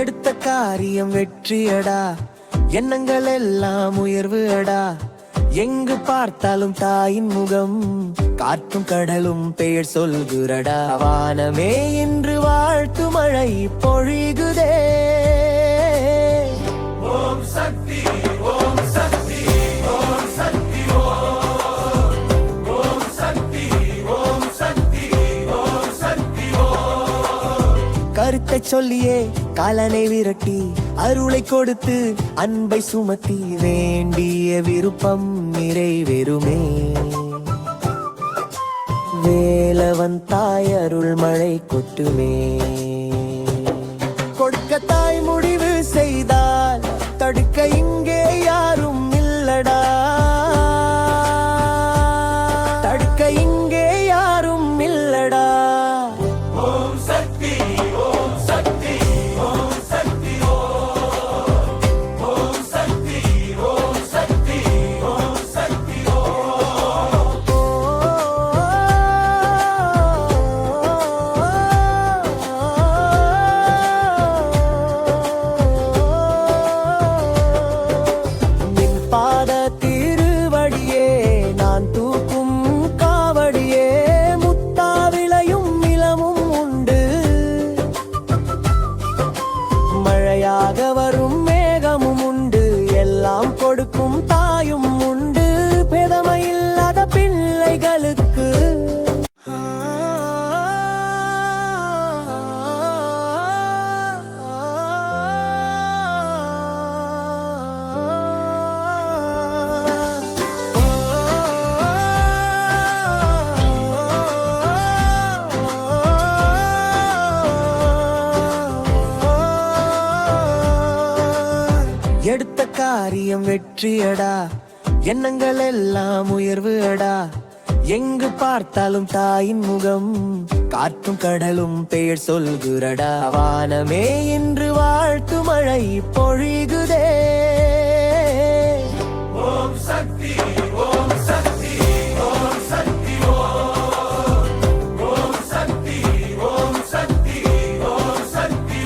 எடுத்த காரியம் வெற்றியடா, எண்ணங்கள் எல்லாம் உயர்வு அடா. எங்கு பார்த்தாலும் தாயின் முகம், காற்றும் கடலும் பெயர் சொல்கிறடா. வானமே இன்று வாழ்த்து மழை பொழிகுதே. ஓம் சக்தி, ஓம் சக்தி, ஓம் சக்தி, ஓம் சக்தி, ஓம் சக்தி, ஓம் சக்தி. கருத்தை சொல்லியே காலனை விரட்டி, அருளை கொடுத்து அன்பை சுமத்தி, வேண்டிய விருப்பம் நிறைவேறுமே. வேலவன் தாய் அருள் மழை கொட்டுமே. கொடுக்க தாய் முடிவு செய்தால் தடுக்க இங்கே யாரும் இல்லடா. தடுக்க இங்கே யாரும் இல்லடா. ஓம் சக்தி, ஓம் சக்தி, ஓம் சக்தி, ஓம் சக்தி, ஓம் சக்தி, ஓம் சக்தி. நின் பாத திருவடியே நான் தூக்கும் காவடியே. முத்தா விளையும் நிலமும் உண்டு, மழையாக வரும் மேகமும் உண்டு. எல்லாம் கொடுக்கும் தாயும் உண்டு, பெதமையில்லாத பிள்ளைகளுக்கு. எடுத்த காரியம் வெற்றியடா, எண்ணங்கள் எல்லாம் உயர்வு அடா. எங்கு பார்த்தாலும் தாயின் முகம், காற்றும் கடலும் பெயர் சொல்கிறடா. வானமே இன்று வாழ்த்து மழை பொழிகுதே. ஓம் சக்தி, ஓம் சக்தி, ஓம் சக்தி, ஓம் சக்தி, ஓம் சக்தி, ஓம் சக்தி.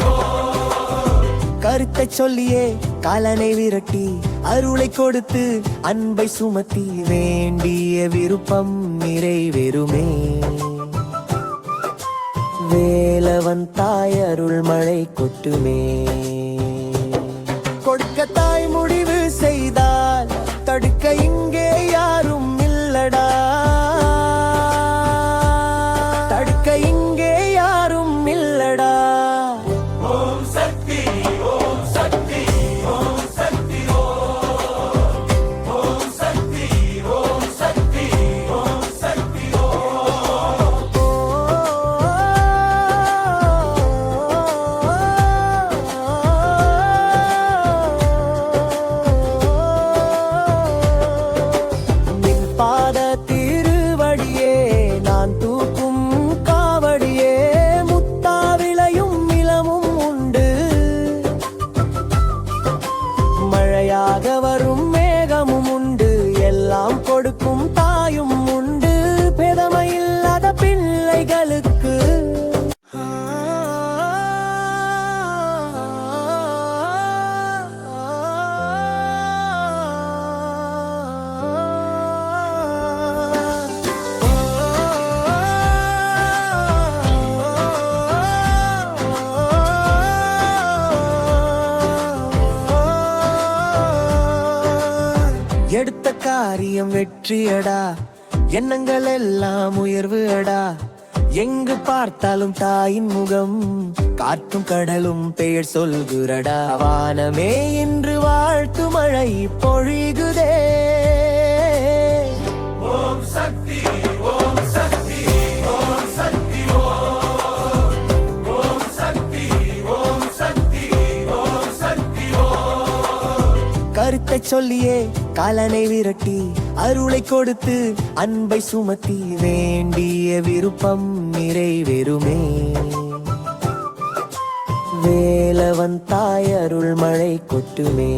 கருத்தை சொல்லியே காலனை விரட்டி, அருளை கொடுத்து அன்பை சுமத்தி, வேண்டிய விருப்பம் நிறைவேறுமே. வேலவன் தாய் அருள் மழை கொட்டுமே. கொடுக்க தாய் முடிவு செய்தால் தடுக்க இங்கே யாரும் இல்லடா. தடுக்க இங்கே யாரும் இல்லடா. ஓம் சக்தி, ஓம் சக்தி, ஓம் சக்தி, ஓம் சக்தி, ஓம் சக்தி, ஓம் சக்தி. நின் பாத திருவடியே நான் தூக்கும் காவடியே. முத்தா விளையும் நிலமும் உண்டு, மழையாக வரும் மேகமும் உண்டு. எல்லாம் கொடுக்கும் தாயும் உண்டு, பெதமையில்லாத பிள்ளைகளுக்கு. எடுத்த காரியம் வெற்றியடா, எண்ணங்கள் எல்லாம் உயர்வு அடா. எங்கு பார்த்தாலும் தாயின் முகம், காற்றும் கடலும் பெயர் சொல்கிறடா. வானமே இன்று வாழ்த்து மழை பொழிகுதே. ஓம் சக்தி, ஓம் சக்தி, ஓம் சக்தி, ஓம் சக்தி, ஓம் சக்தி, ஓம் சக்தி. கருத்தை சொல்லியே காலனை விரட்டி அருளை கொடுத்து அன்பை சுமத்தி வேண்டிய விருப்பம் நிறைவேறுமே. வேலவன் தாய் அருள் மழை கொட்டுமே.